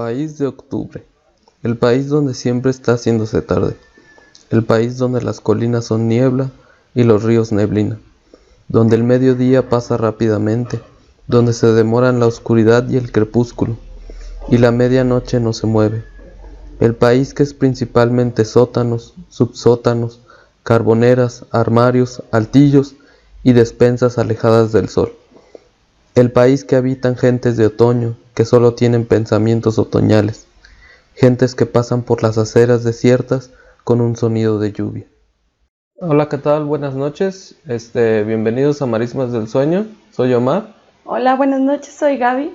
País de octubre, el país donde siempre está haciéndose tarde, el país donde las colinas son niebla y los ríos neblina, donde el mediodía pasa rápidamente, donde se demoran la oscuridad y el crepúsculo, y la medianoche no se mueve, el país que es principalmente sótanos, subsótanos, carboneras, armarios, altillos y despensas alejadas del sol. El país que habitan gentes de otoño, que solo tienen pensamientos otoñales, gentes que pasan por las aceras desiertas con un sonido de lluvia. Hola, ¿qué tal? Buenas noches. Bienvenidos a Marismas del Sueño. Soy Omar. Hola, buenas noches, soy Gaby.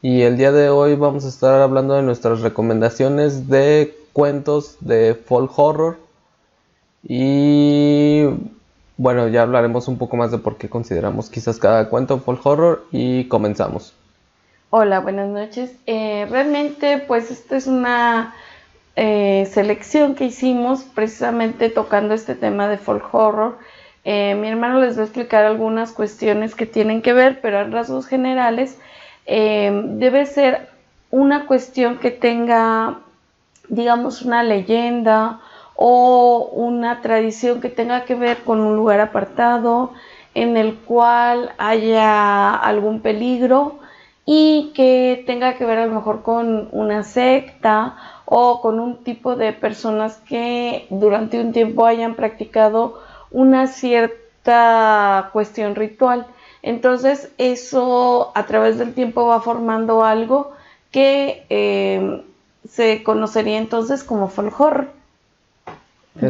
Y el día de hoy vamos a estar hablando de nuestras recomendaciones de cuentos de folk horror. Y bueno, ya hablaremos un poco más de por qué consideramos quizás cada cuento folk horror y comenzamos. Hola, buenas noches. Realmente, pues esta es una selección que hicimos precisamente tocando este tema de folk horror. Mi hermano les va a explicar algunas cuestiones que tienen que ver, pero en rasgos generales debe ser una cuestión que tenga, digamos, una leyenda o una tradición que tenga que ver con un lugar apartado en el cual haya algún peligro y que tenga que ver a lo mejor con una secta o con un tipo de personas que durante un tiempo hayan practicado una cierta cuestión ritual. Entonces eso a través del tiempo va formando algo que se conocería entonces como folk horror.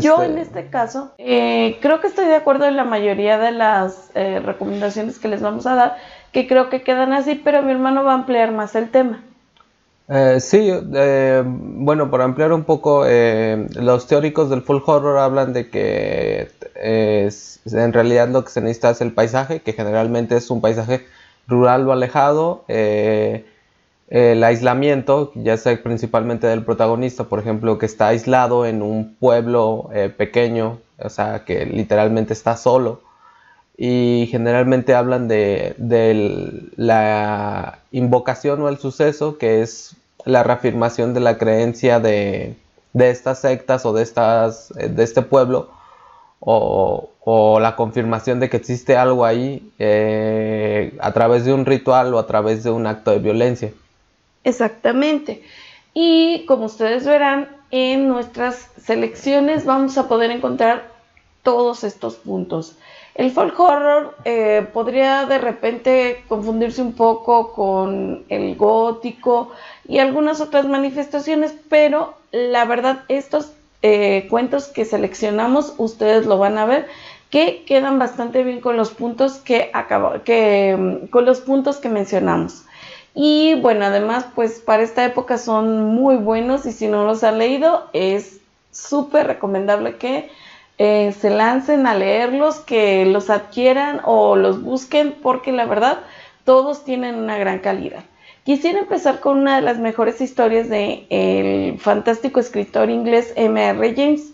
Yo en este caso creo que estoy de acuerdo en la mayoría de las recomendaciones que les vamos a dar, que creo que quedan así, pero mi hermano va a ampliar más el tema. Bueno, para ampliar un poco, los teóricos del folk horror hablan de que en realidad lo que se necesita es el paisaje, que generalmente es un paisaje rural o alejado, el aislamiento, ya sea principalmente del protagonista, por ejemplo, que está aislado en un pueblo pequeño, o sea, que literalmente está solo. Y generalmente hablan de la invocación o el suceso, que es la reafirmación de la creencia de estas sectas o de este pueblo, o la confirmación de que existe algo ahí a través de un ritual o a través de un acto de violencia. Exactamente. Y como ustedes verán, en nuestras selecciones vamos a poder encontrar todos estos puntos. El folk horror podría de repente confundirse un poco con el gótico y algunas otras manifestaciones, pero la verdad estos cuentos que seleccionamos, ustedes lo van a ver, que quedan bastante bien con los puntos con los puntos que mencionamos. Y bueno, además pues para esta época son muy buenos y si no los han leído es súper recomendable que se lancen a leerlos, que los adquieran o los busquen porque la verdad todos tienen una gran calidad. Quisiera empezar con una de las mejores historias del fantástico escritor inglés M.R. James.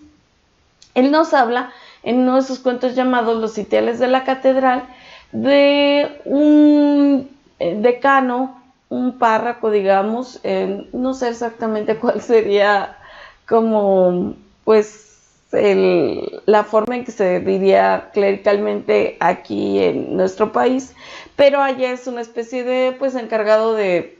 Él nos habla en uno de sus cuentos llamados Los sitiales de la catedral de un decano, un párroco, digamos, no sé exactamente cuál sería como pues la forma en que se diría clericalmente aquí en nuestro país, pero allá es una especie de pues encargado de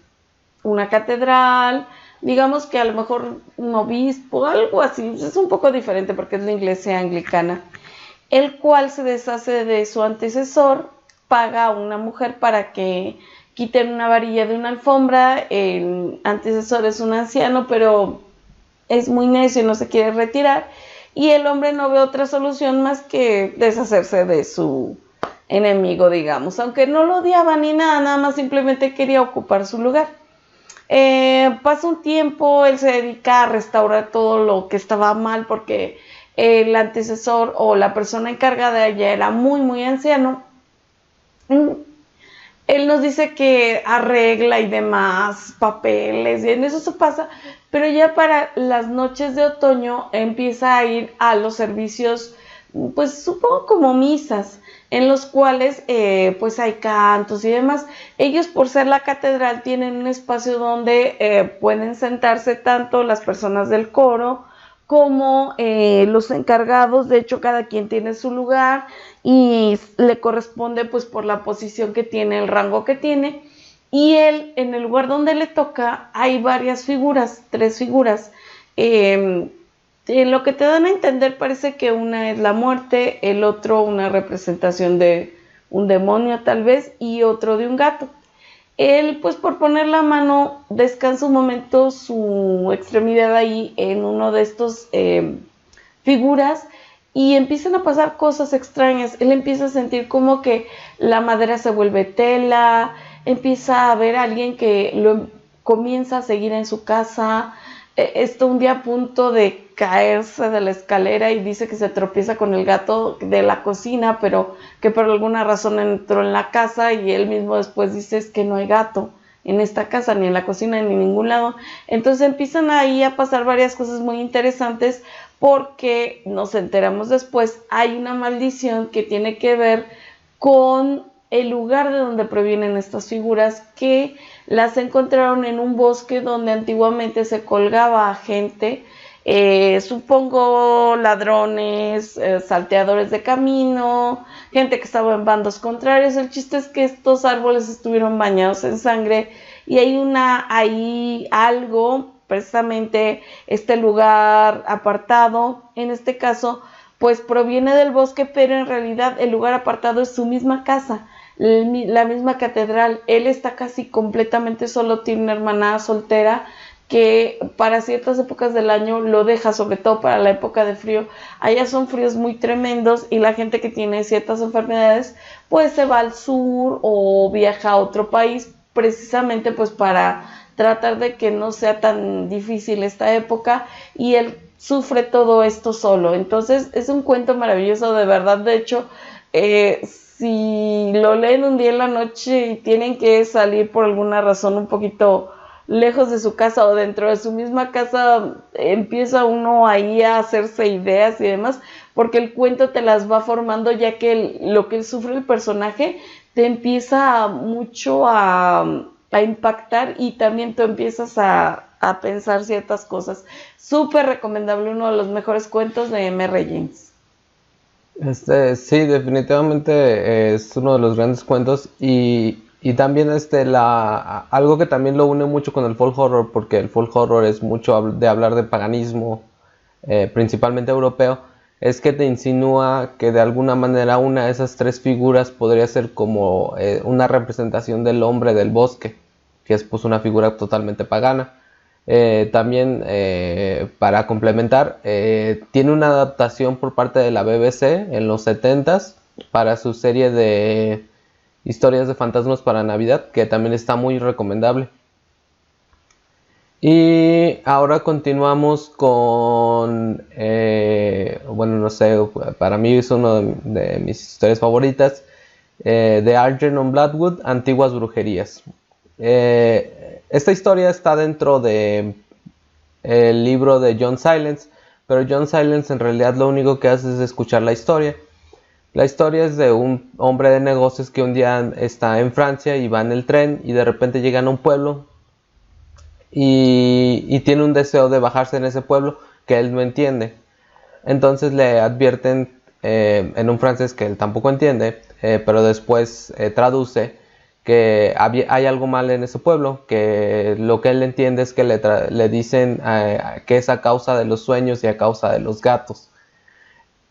una catedral, digamos que a lo mejor un obispo, algo así, es un poco diferente porque es la iglesia anglicana, el cual se deshace de su antecesor, paga a una mujer para que quiten una varilla de una alfombra. El antecesor es un anciano, pero es muy necio y no se quiere retirar, y el hombre no ve otra solución más que deshacerse de su enemigo, digamos, aunque no lo odiaba ni nada, nada más simplemente quería ocupar su lugar. Pasa un tiempo, él se dedica a restaurar todo lo que estaba mal porque el antecesor o la persona encargada ya era muy muy anciano. Él nos dice que arregla y demás papeles y en eso se pasa, pero ya para las noches de otoño empieza a ir a los servicios pues supongo como misas, en los cuales pues hay cantos y demás. Ellos, por ser la catedral, tienen un espacio donde pueden sentarse tanto las personas del coro como los encargados. De hecho, cada quien tiene su lugar y le corresponde pues por la posición que tiene, el rango que tiene. Y él, en el lugar donde le toca, hay varias figuras, 3 figuras. En lo que te dan a entender parece que una es la muerte, el otro una representación de un demonio tal vez, y otro de un gato. Él, pues por poner la mano, descansa un momento su extremidad ahí en uno de estos figuras, y empiezan a pasar cosas extrañas. Él empieza a sentir como que la madera se vuelve tela, empieza a ver a alguien que lo comienza a seguir en su casa. Está un día a punto de caerse de la escalera y dice que se tropieza con el gato de la cocina, pero que por alguna razón entró en la casa, y él mismo después dice: es que no hay gato en esta casa, ni en la cocina, ni en ningún lado. Entonces empiezan ahí a pasar varias cosas muy interesantes, porque nos enteramos después, hay una maldición que tiene que ver con el lugar de donde provienen estas figuras, que las encontraron en un bosque donde antiguamente se colgaba a gente, supongo ladrones, salteadores de camino, gente que estaba en bandos contrarios. El chiste es que estos árboles estuvieron bañados en sangre, y hay algo, precisamente este lugar apartado, en este caso, pues proviene del bosque, pero en realidad el lugar apartado es su misma casa, la misma catedral. Él está casi completamente solo, tiene una hermana soltera que para ciertas épocas del año lo deja, sobre todo para la época de frío. Allá son fríos muy tremendos, y la gente que tiene ciertas enfermedades pues se va al sur o viaja a otro país, precisamente pues para tratar de que no sea tan difícil esta época, y él sufre todo esto solo. Entonces es un cuento maravilloso, de verdad. De hecho, si lo leen un día en la noche y tienen que salir por alguna razón un poquito lejos de su casa o dentro de su misma casa, empieza uno ahí a hacerse ideas y demás, porque el cuento te las va formando, ya que lo que sufre el personaje te empieza mucho a impactar, y también tú empiezas a pensar ciertas cosas. Súper recomendable, uno de los mejores cuentos de M.R. James. Sí, definitivamente es uno de los grandes cuentos, y también algo que también lo une mucho con el folk horror, porque el folk horror es mucho de hablar de paganismo, principalmente europeo, es que te insinúa que de alguna manera una de esas 3 figuras podría ser como una representación del hombre del bosque, que es pues una figura totalmente pagana. También, para complementar, tiene una adaptación por parte de la BBC en los 70s para su serie de historias de fantasmas para Navidad, que también está muy recomendable. Y ahora continuamos con, bueno, no sé, para mí es una de mis historias favoritas, de Algernon Blackwood, Antiguas Brujerías. Esta historia está dentro de el libro de John Silence, pero John Silence en realidad lo único que hace es escuchar la historia. La historia es de un hombre de negocios que un día está en Francia y va en el tren, y de repente llegan a un pueblo y tiene un deseo de bajarse en ese pueblo que él no entiende. Entonces le advierten en un francés que él tampoco entiende, pero después traduce que hay algo mal en ese pueblo, que lo que él entiende es que le dicen que es a causa de los sueños y a causa de los gatos.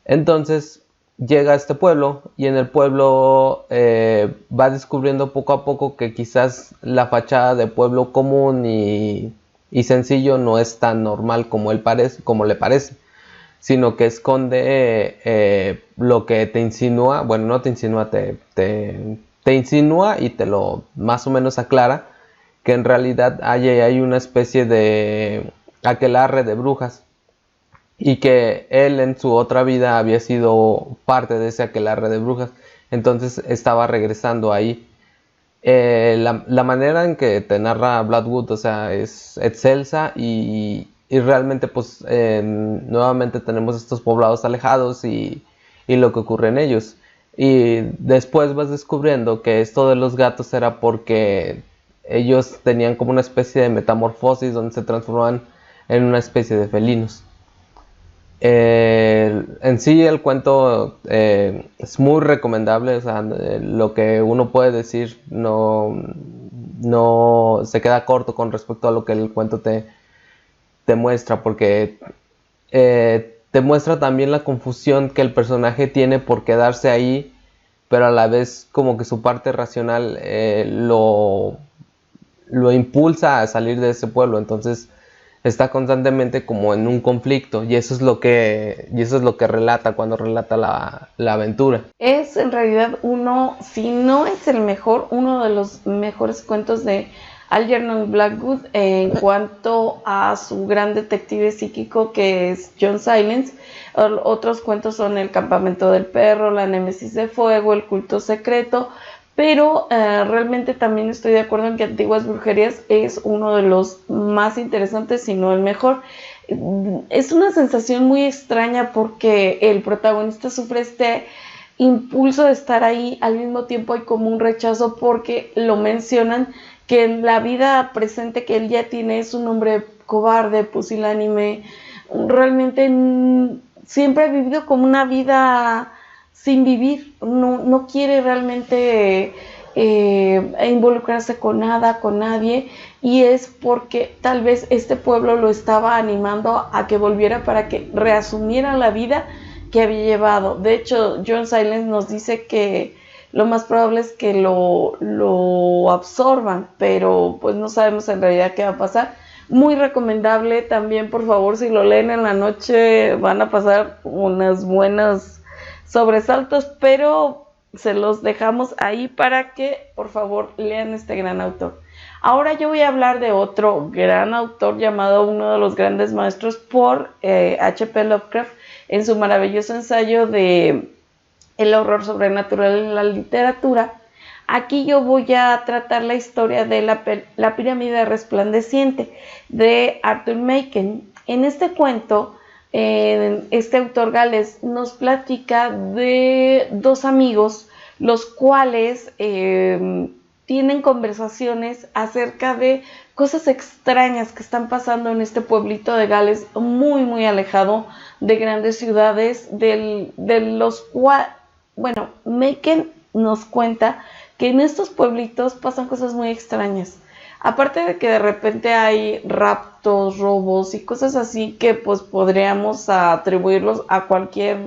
Entonces llega a este pueblo, y en el pueblo va descubriendo poco a poco que quizás la fachada de pueblo común y sencillo no es tan normal como le parece, sino que esconde lo que te insinúa. Bueno, no te insinúa, te insinúa y te lo más o menos aclara, que en realidad hay una especie de aquelarre de brujas, y que él en su otra vida había sido parte de ese aquelarre de brujas, entonces estaba regresando ahí. La manera en que te narra Blackwood, o sea, es excelsa, y realmente pues nuevamente tenemos estos poblados alejados, y y lo que ocurre en ellos. Y después vas descubriendo que esto de los gatos era porque ellos tenían como una especie de metamorfosis donde se transformaban en una especie de felinos. En sí el cuento es muy recomendable, o sea, lo que uno puede decir no se queda corto con respecto a lo que el cuento te muestra, porque te muestra también la confusión que el personaje tiene por quedarse ahí, pero a la vez como que su parte racional lo impulsa a salir de ese pueblo. Entonces está constantemente como en un conflicto, y eso es lo que relata cuando relata la aventura. Es en realidad si no es el mejor, uno de los mejores cuentos de Algernon Blackwood en cuanto a su gran detective psíquico, que es John Silence. Otros cuentos son El campamento del perro, La némesis de fuego, El culto secreto, pero realmente también estoy de acuerdo en que Antiguas brujerías es uno de los más interesantes, si no el mejor. Es una sensación muy extraña porque el protagonista sufre este impulso de estar ahí, al mismo tiempo hay como un rechazo porque lo mencionan que en la vida presente que él ya tiene es un hombre cobarde, pusilánime, realmente siempre ha vivido como una vida sin vivir, no quiere realmente involucrarse con nada, con nadie, y es porque tal vez este pueblo lo estaba animando a que volviera para que reasumiera la vida que había llevado. De hecho, John Silence nos dice que lo más probable es que lo absorban, pero pues no sabemos en realidad qué va a pasar. Muy recomendable también, por favor, si lo leen en la noche van a pasar unas buenas sobresaltos, pero se los dejamos ahí para que por favor lean este gran autor. Ahora yo voy a hablar de otro gran autor llamado uno de los grandes maestros por H.P. Lovecraft en su maravilloso ensayo de El horror sobrenatural en la literatura. Aquí yo voy a tratar la historia de la pirámide resplandeciente de Arthur Machen. En este cuento, este autor galés nos platica de dos amigos, los cuales tienen conversaciones acerca de cosas extrañas que están pasando en este pueblito de Gales, muy muy alejado de grandes ciudades, de los cuales, bueno, Machen nos cuenta que en estos pueblitos pasan cosas muy extrañas. Aparte de que de repente hay raptos, robos y cosas así que pues podríamos atribuirlos a cualquier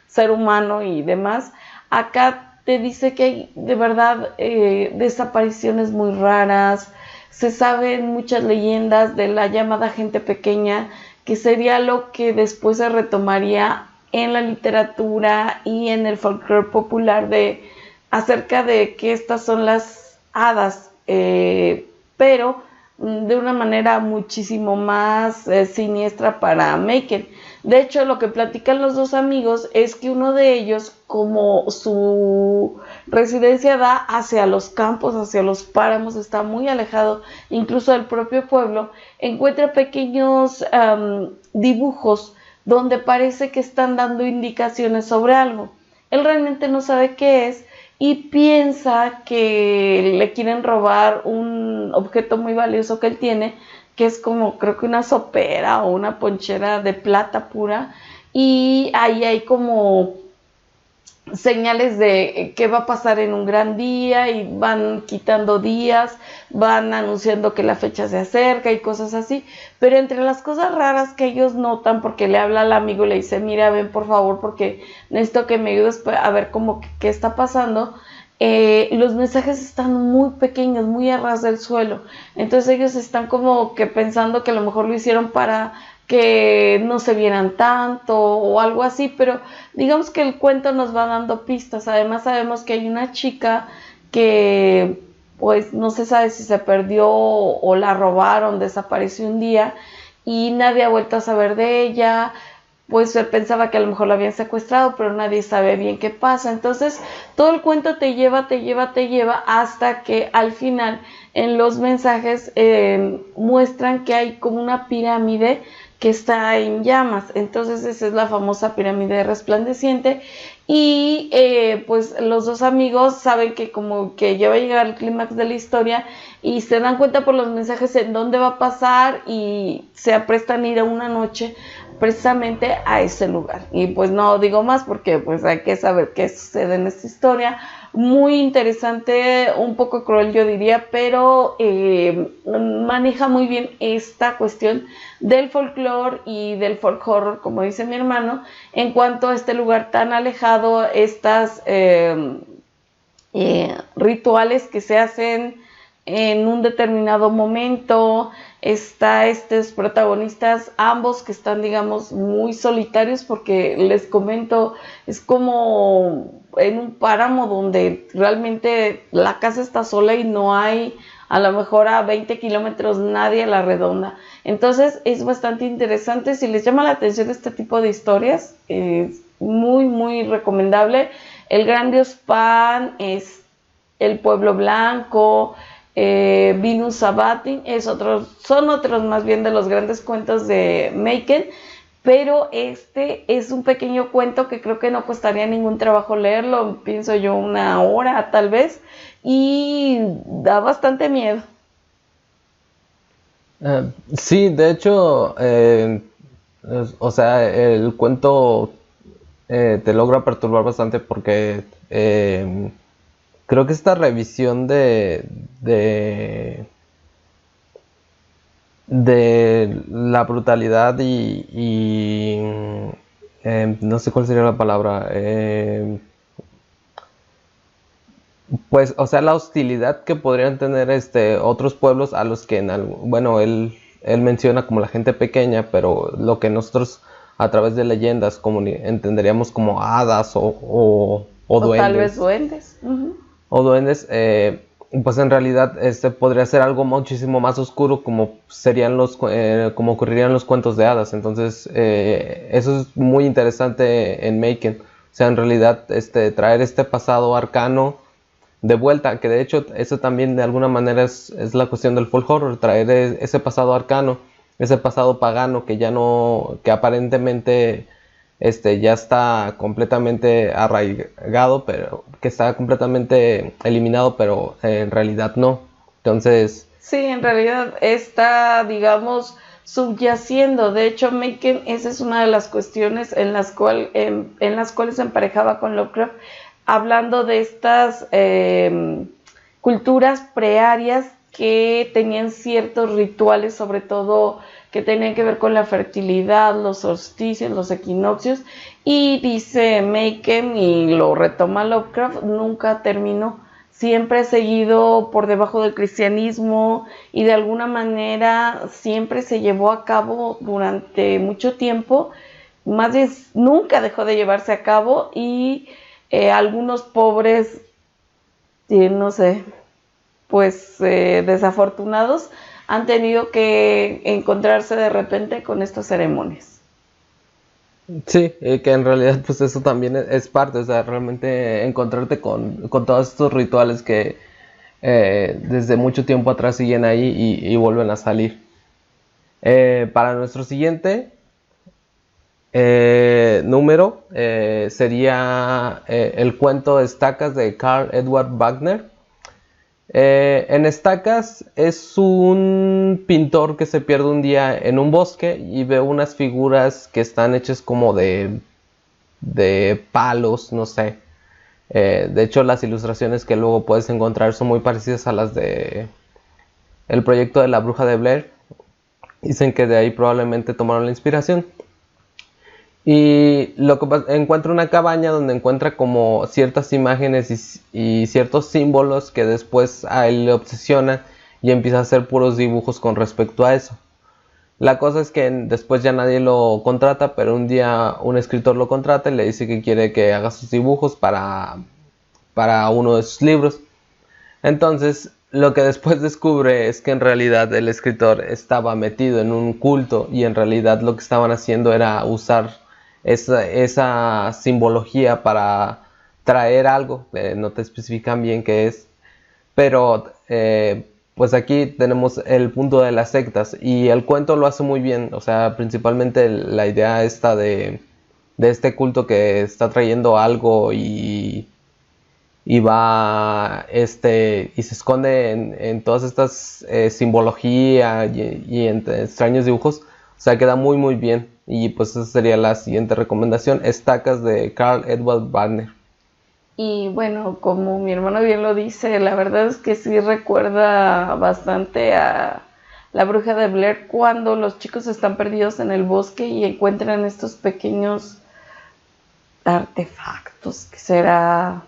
ser humano y demás, acá te dice que hay de verdad desapariciones muy raras. Se saben muchas leyendas de la llamada gente pequeña, que sería lo que después se retomaría en la literatura y en el folclore popular acerca de que estas son las hadas, pero de una manera muchísimo más siniestra para Machen. De hecho, lo que platican los dos amigos es que uno de ellos, como su residencia da hacia los campos, hacia los páramos, está muy alejado incluso del propio pueblo, encuentra pequeños dibujos donde parece que están dando indicaciones sobre algo. Él realmente no sabe qué es y piensa que le quieren robar un objeto muy valioso que él tiene, que es como creo que una sopera o una ponchera de plata pura, y ahí hay como señales de qué va a pasar en un gran día y van quitando días, van anunciando que la fecha se acerca y cosas así, pero entre las cosas raras que ellos notan, porque le habla al amigo y le dice, mira, ven por favor porque necesito que me ayudes a ver cómo qué está pasando, los mensajes están muy pequeños, muy a ras del suelo, entonces ellos están como que pensando que a lo mejor lo hicieron para que no se vieran tanto o algo así, pero digamos que el cuento nos va dando pistas. Además sabemos que hay una chica que pues no se sabe si se perdió o la robaron, desapareció un día y nadie ha vuelto a saber de ella. Pues se pensaba que a lo mejor la habían secuestrado, pero nadie sabe bien qué pasa. Entonces todo el cuento te lleva hasta que al final en los mensajes muestran que hay como una pirámide que está en llamas. Entonces esa es la famosa pirámide resplandeciente, Y pues los dos amigos saben que como que ya va a llegar el clímax de la historia y se dan cuenta por los mensajes en dónde va a pasar y se aprestan a ir a una noche precisamente a ese lugar. Y pues no digo más porque pues hay que saber qué sucede en esta historia. Muy interesante, un poco cruel yo diría, pero maneja muy bien esta cuestión del folclore y del folk horror, como dice mi hermano, en cuanto a este lugar tan alejado, estas rituales que se hacen en un determinado momento. Está estos protagonistas, ambos que están, digamos, muy solitarios, porque les comento, es como en un páramo donde realmente la casa está sola y no hay a lo mejor a 20 kilómetros nadie a la redonda. Entonces es bastante interesante. Si les llama la atención este tipo de historias, es muy, muy recomendable. El Gran Dios Pan, es El Pueblo Blanco, Venus Sabatin, son otros más bien de los grandes cuentos de Machen, pero este es un pequeño cuento que creo que no costaría ningún trabajo leerlo, pienso yo 1 hora tal vez, y da bastante miedo. Sí, de hecho, o sea, el cuento te logra perturbar bastante porque creo que esta revisión de la brutalidad no sé cuál sería la palabra, pues, o sea, la hostilidad que podrían tener otros pueblos a los que bueno, él menciona como la gente pequeña, pero lo que nosotros a través de leyendas entenderíamos como hadas o duendes. O tal vez duendes. Uh-huh. O duendes, pues en realidad podría ser algo muchísimo más oscuro, como como ocurrirían los cuentos de hadas. Entonces eso es muy interesante en Machen. O sea, en realidad traer este pasado arcano de vuelta, que de hecho eso también de alguna manera es la cuestión del folk horror, traer ese pasado arcano, ese pasado pagano que ya no, que aparentemente ya está completamente arraigado, pero que está completamente eliminado, pero en realidad no. Entonces, sí, en realidad está, digamos, subyaciendo. De hecho, Machen, esa es una de las cuestiones en las cuales se emparejaba con Lovecraft, hablando de estas culturas prearias que tenían ciertos rituales, sobre todo que tenían que ver con la fertilidad, los solsticios, los equinoccios, y dice Machen, y lo retoma Lovecraft, nunca terminó, siempre seguido por debajo del cristianismo, y de alguna manera siempre se llevó a cabo durante mucho tiempo, más bien nunca dejó de llevarse a cabo, y algunos pobres, no sé, pues desafortunados han tenido que encontrarse de repente con estas ceremonias. Sí, que en realidad pues eso también es parte, o sea, realmente encontrarte con todos estos rituales que desde mucho tiempo atrás siguen ahí y vuelven a salir. Para nuestro siguiente número sería el cuento Estacas de Karl Edward Wagner. En Estacas es un pintor que se pierde un día en un bosque y ve unas figuras que están hechas como de palos, no sé. De hecho, las ilustraciones que luego puedes encontrar son muy parecidas a las de el proyecto de la Bruja de Blair. Dicen que de ahí probablemente tomaron la inspiración. Y lo que encuentra una cabaña donde encuentra como ciertas imágenes y ciertos símbolos que después a él le obsesionan y empieza a hacer puros dibujos con respecto a eso. La cosa es que después ya nadie lo contrata, pero un día un escritor lo contrata y le dice que quiere que haga sus dibujos para uno de sus libros. Entonces lo que después descubre es que en realidad el escritor estaba metido en un culto y en realidad lo que estaban haciendo era usar esa simbología para traer algo, no te especifican bien qué es, pero pues aquí tenemos el punto de las sectas y el cuento lo hace muy bien, o sea, principalmente la idea esta de este culto que está trayendo algo y va y se esconde en todas estas simbología y en extraños dibujos. O sea, queda muy muy bien. Y pues esa sería la siguiente recomendación, Estacas de Karl Edward Wagner. Y bueno, como mi hermano bien lo dice, la verdad es que sí recuerda bastante a La Bruja de Blair, cuando los chicos están perdidos en el bosque y encuentran estos pequeños artefactos, que será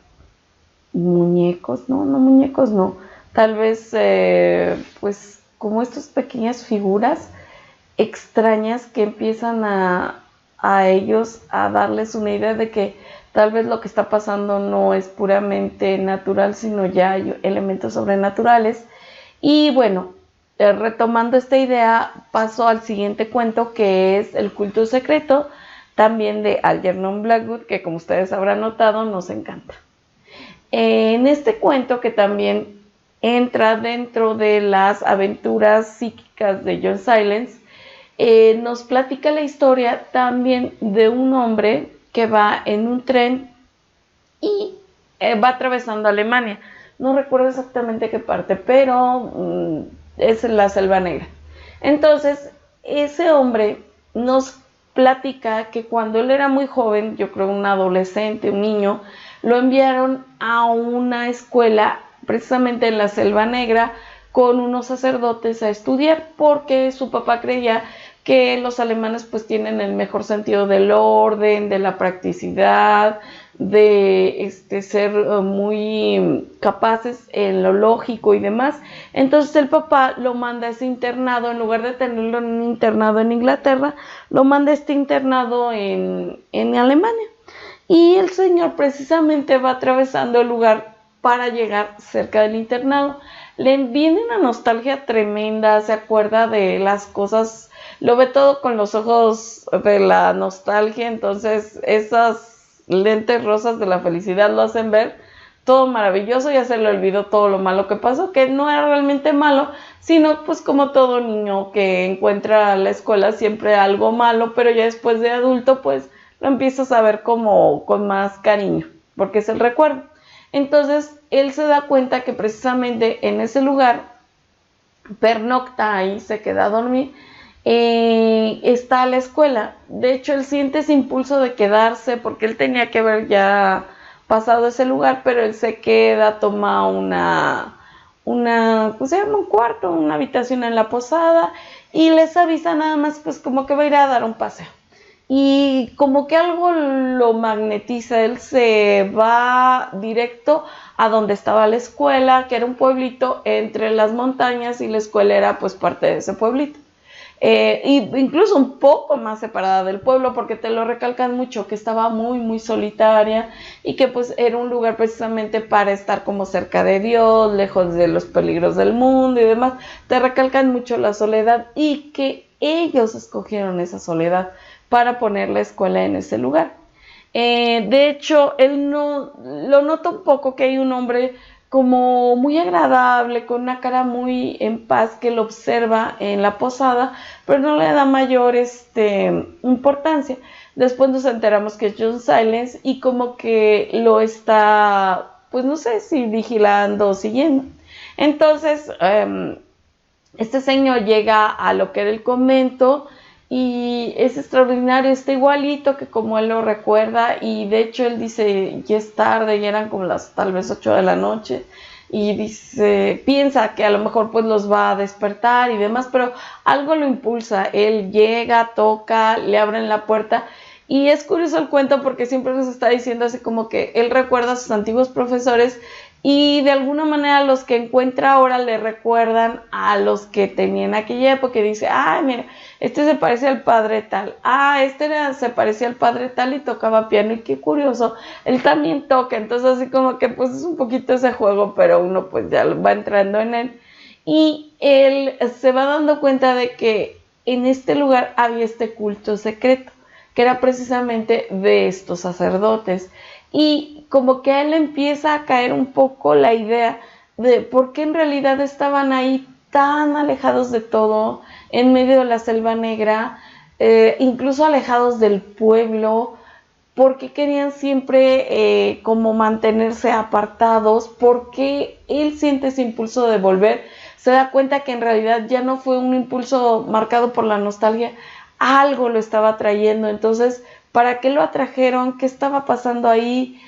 muñecos, no muñecos, no, tal vez pues como estas pequeñas figuras extrañas que empiezan a ellos a darles una idea de que tal vez lo que está pasando no es puramente natural, sino ya hay elementos sobrenaturales. Y bueno, retomando esta idea, paso al siguiente cuento, que es El culto secreto, también de Algernon Blackwood, que como ustedes habrán notado, nos encanta. En este cuento, que también entra dentro de las aventuras psíquicas de John Silence, nos platica la historia también de un hombre que va en un tren y va atravesando Alemania. No recuerdo exactamente qué parte, pero es la Selva Negra. Entonces, ese hombre nos platica que cuando él era muy joven, yo creo un adolescente, un niño, lo enviaron a una escuela precisamente en la Selva Negra con unos sacerdotes a estudiar, porque su papá creía que los alemanes pues tienen el mejor sentido del orden, de la practicidad, de ser muy capaces en lo lógico y demás. Entonces el papá lo manda a ese internado, en lugar de tenerlo en un internado en Inglaterra, lo manda a este internado en Alemania. Y el señor precisamente va atravesando el lugar para llegar cerca del internado. Le viene una nostalgia tremenda, se acuerda de las cosas, lo ve todo con los ojos de la nostalgia, entonces esas lentes rosas de la felicidad lo hacen ver todo maravilloso. Ya se le olvidó todo lo malo que pasó, que no era realmente malo, sino pues como todo niño que encuentra en la escuela siempre algo malo, pero ya después de adulto pues lo empiezas a ver como con más cariño, porque es el recuerdo. Entonces él se da cuenta que precisamente en ese lugar pernocta ahí, se queda a dormir, está la escuela. De hecho, él siente ese impulso de quedarse porque él tenía que haber ya pasado ese lugar, pero él se queda, toma pues se llama un cuarto, una habitación en la posada, y les avisa nada más pues como que va a ir a dar un paseo. Y como que algo lo magnetiza, él se va directo a donde estaba la escuela, que era un pueblito entre las montañas, y la escuela era pues parte de ese pueblito. Y incluso un poco más separada del pueblo, porque te lo recalcan mucho, que estaba muy muy solitaria y que pues era un lugar precisamente para estar como cerca de Dios, lejos de los peligros del mundo y demás. Te recalcan mucho la soledad y que ellos escogieron esa soledad para poner la escuela en ese lugar. De hecho, él no lo nota un poco, que hay un hombre como muy agradable, con una cara muy en paz, que lo observa en la posada, pero no le da mayor importancia. Después nos enteramos que es John Silence y como que lo está, pues no sé si vigilando o siguiendo. Entonces, este señor llega a lo que era el convento, y es extraordinario, está igualito que como él lo recuerda, y de hecho él dice, ya es tarde, ya eran como las tal vez 8 de la noche, y dice, piensa que a lo mejor pues los va a despertar y demás, pero algo lo impulsa. Él llega, toca, le abren la puerta, y es curioso el cuento porque siempre nos está diciendo así como que él recuerda a sus antiguos profesores, y de alguna manera los que encuentra ahora le recuerdan a los que tenía en aquella época, y dice, mira, este se parece al padre tal, se parecía al padre tal y tocaba piano, y qué curioso, él también toca. Entonces así como que pues es un poquito ese juego, pero uno pues ya va entrando en él, y él se va dando cuenta de que en este lugar había este culto secreto, que era precisamente de estos sacerdotes. Y como que a él empieza a caer un poco la idea de por qué en realidad estaban ahí tan alejados de todo, en medio de la Selva Negra, incluso alejados del pueblo, ¿Por qué querían siempre como mantenerse apartados? ¿Por qué él siente ese impulso de volver? Se da cuenta que en realidad ya no fue un impulso marcado por la nostalgia, algo lo estaba trayendo. Entonces, ¿para qué lo atrajeron? ¿Qué estaba pasando ahí?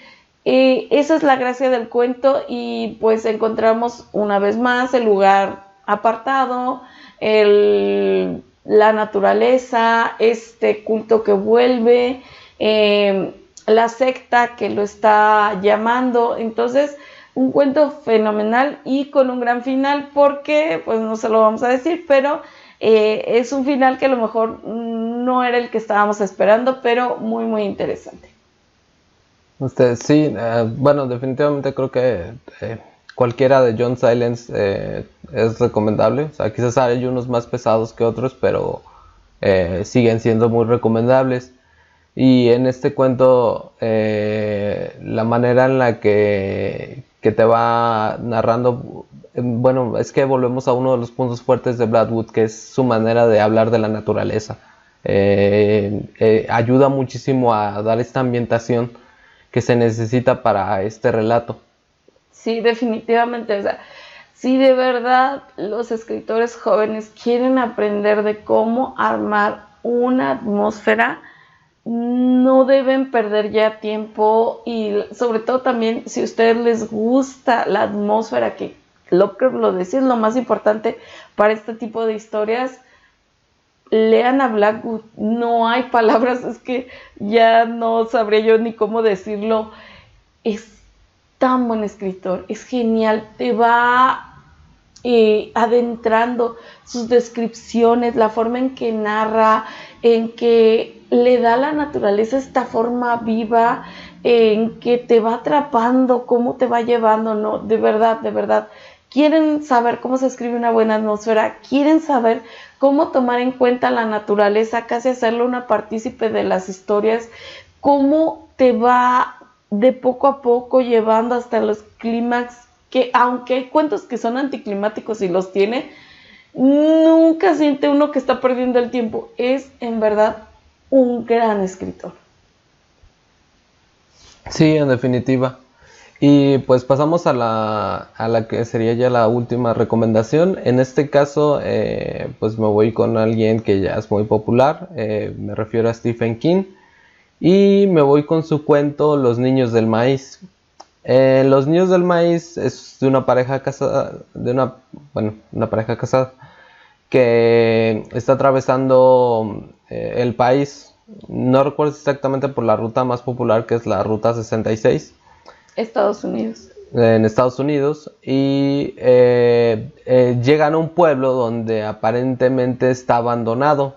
Esa es la gracia del cuento, y pues encontramos una vez más el lugar apartado, la naturaleza, este culto que vuelve, la secta que lo está llamando. Entonces, un cuento fenomenal y con un gran final, porque pues no se lo vamos a decir, pero es un final que a lo mejor no era el que estábamos esperando, pero muy muy interesante. Sí, bueno, definitivamente creo que cualquiera de John Silence es recomendable. O sea, quizás hay unos más pesados que otros, pero siguen siendo muy recomendables. Y en este cuento, la manera en la que te va narrando, bueno, es que volvemos a uno de los puntos fuertes de Blackwood, que es su manera de hablar de la naturaleza. Ayuda muchísimo a dar esta ambientación que se necesita para este relato. Sí, definitivamente. O sea, si de verdad los escritores jóvenes quieren aprender de cómo armar una atmósfera, no deben perder ya tiempo, y sobre todo también si a ustedes les gusta la atmósfera, que lo decía, es lo más importante para este tipo de historias. Lean a Blackwood, no hay palabras, es que ya no sabría yo ni cómo decirlo. Es tan buen escritor, es genial, te va adentrando, sus descripciones, la forma en que narra, en que le da a la naturaleza esta forma viva, en que te va atrapando, cómo te va llevando. No, de verdad, quieren saber cómo se escribe una buena atmósfera, quieren saber cómo tomar en cuenta la naturaleza, casi hacerlo una partícipe de las historias, cómo te va de poco a poco llevando hasta los clímax, que aunque hay cuentos que son anticlimáticos y los tiene, nunca siente uno que está perdiendo el tiempo. Es en verdad un gran escritor. Sí, en definitiva. Y pues pasamos a la que sería ya la última recomendación. En este caso, pues me voy con alguien que ya es muy popular. Me refiero a Stephen King. Y me voy con su cuento Los Niños del Maíz. Los Niños del Maíz es de una pareja casada, una pareja casada que está atravesando el país. No recuerdo exactamente por la ruta más popular, que es la ruta 66. Estados Unidos. En Estados Unidos, y llegan a un pueblo donde aparentemente está abandonado,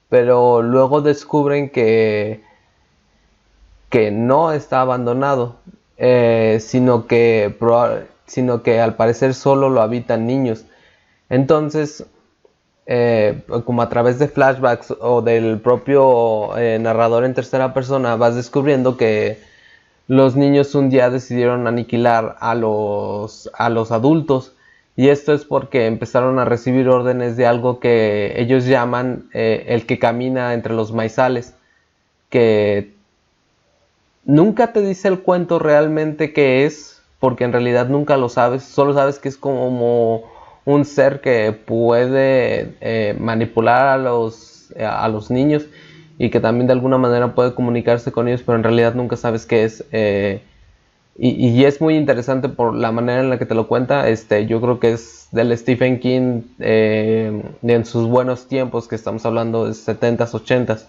pero luego descubren que no está abandonado, sino que al parecer solo lo habitan niños. Entonces, como a través de flashbacks o del propio narrador en tercera persona, vas descubriendo que los niños un día decidieron aniquilar a los adultos, y esto es porque empezaron a recibir órdenes de algo que ellos llaman el que camina entre los maizales, que nunca te dice el cuento realmente qué es, porque en realidad nunca lo sabes, solo sabes que es como un ser que puede manipular a los niños, y que también de alguna manera puede comunicarse con ellos, pero en realidad nunca sabes qué es. Y es muy interesante por la manera en la que te lo cuenta. Yo creo que es del Stephen King en sus buenos tiempos, que estamos hablando de 70s, 80s.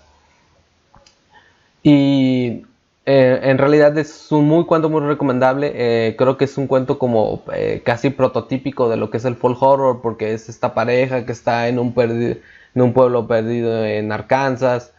Y en realidad es un cuento muy recomendable. Creo que es un cuento como casi prototípico de lo que es el folk horror, porque es esta pareja que está en un pueblo perdido en Arkansas,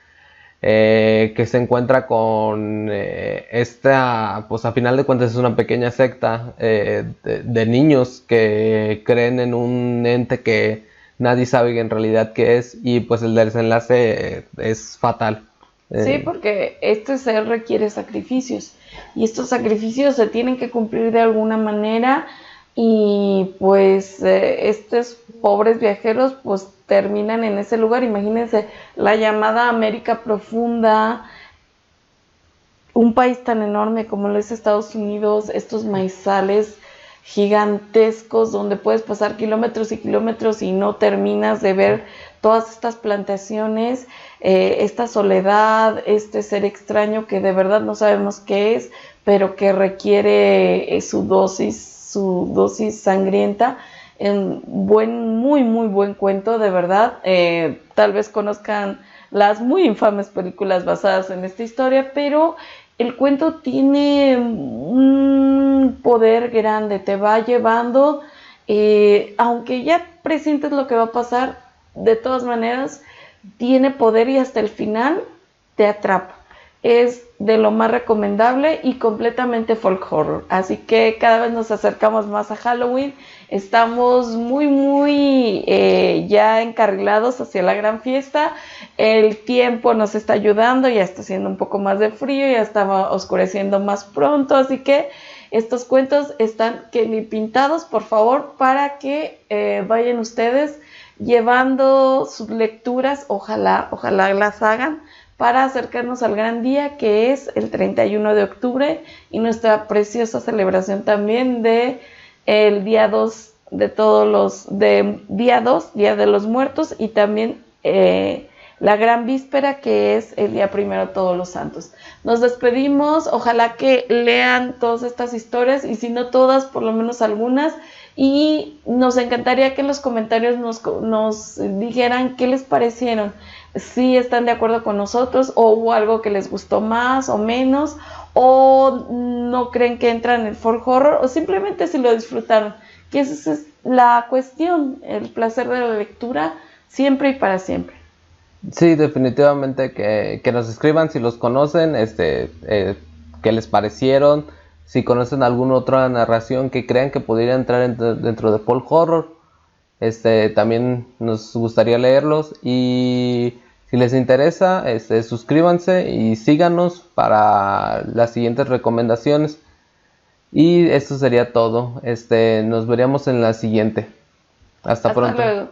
que se encuentra con esta, pues a final de cuentas es una pequeña secta de niños que creen en un ente que nadie sabe en realidad qué es, y pues el desenlace es fatal. Sí, porque este ser requiere sacrificios, y estos sacrificios se tienen que cumplir de alguna manera, y pues estos pobres viajeros pues terminan en ese lugar. Imagínense la llamada América profunda, un país tan enorme como lo es Estados Unidos, estos maizales gigantescos donde puedes pasar kilómetros y kilómetros y no terminas de ver todas estas plantaciones, esta soledad, este ser extraño que de verdad no sabemos qué es, pero que requiere su dosis sangrienta. Muy buen cuento, de verdad. Tal vez conozcan las muy infames películas basadas en esta historia, pero el cuento tiene un poder grande, te va llevando, aunque ya presientes lo que va a pasar, de todas maneras tiene poder y hasta el final te atrapa. Es de lo más recomendable y completamente folk horror. Así que cada vez nos acercamos más a Halloween. Estamos muy ya encarrilados hacia la gran fiesta. El tiempo nos está ayudando, ya está haciendo un poco más de frío, ya está oscureciendo más pronto. Así que estos cuentos están que ni pintados, por favor, para que vayan ustedes llevando sus lecturas. Ojalá las hagan, para acercarnos al gran día que es el 31 de octubre y nuestra preciosa celebración también de el día 2 Día de los Muertos, y también la gran víspera que es el día 1 Todos los Santos. Nos despedimos, ojalá que lean todas estas historias y si no todas, por lo menos algunas, y nos encantaría que en los comentarios nos dijeran qué les parecieron, si están de acuerdo con nosotros o hubo algo que les gustó más o menos, o no creen que entra en el folk horror, o simplemente si lo disfrutaron, que esa es la cuestión, el placer de la lectura siempre y para siempre. Sí, definitivamente que nos escriban si los conocen, qué les parecieron, si conocen alguna otra narración que crean que podría entrar dentro de folk horror. También nos gustaría leerlos, y si les interesa, suscríbanse y síganos para las siguientes recomendaciones. Y esto sería todo. Nos veríamos en la siguiente. Hasta pronto. Luego.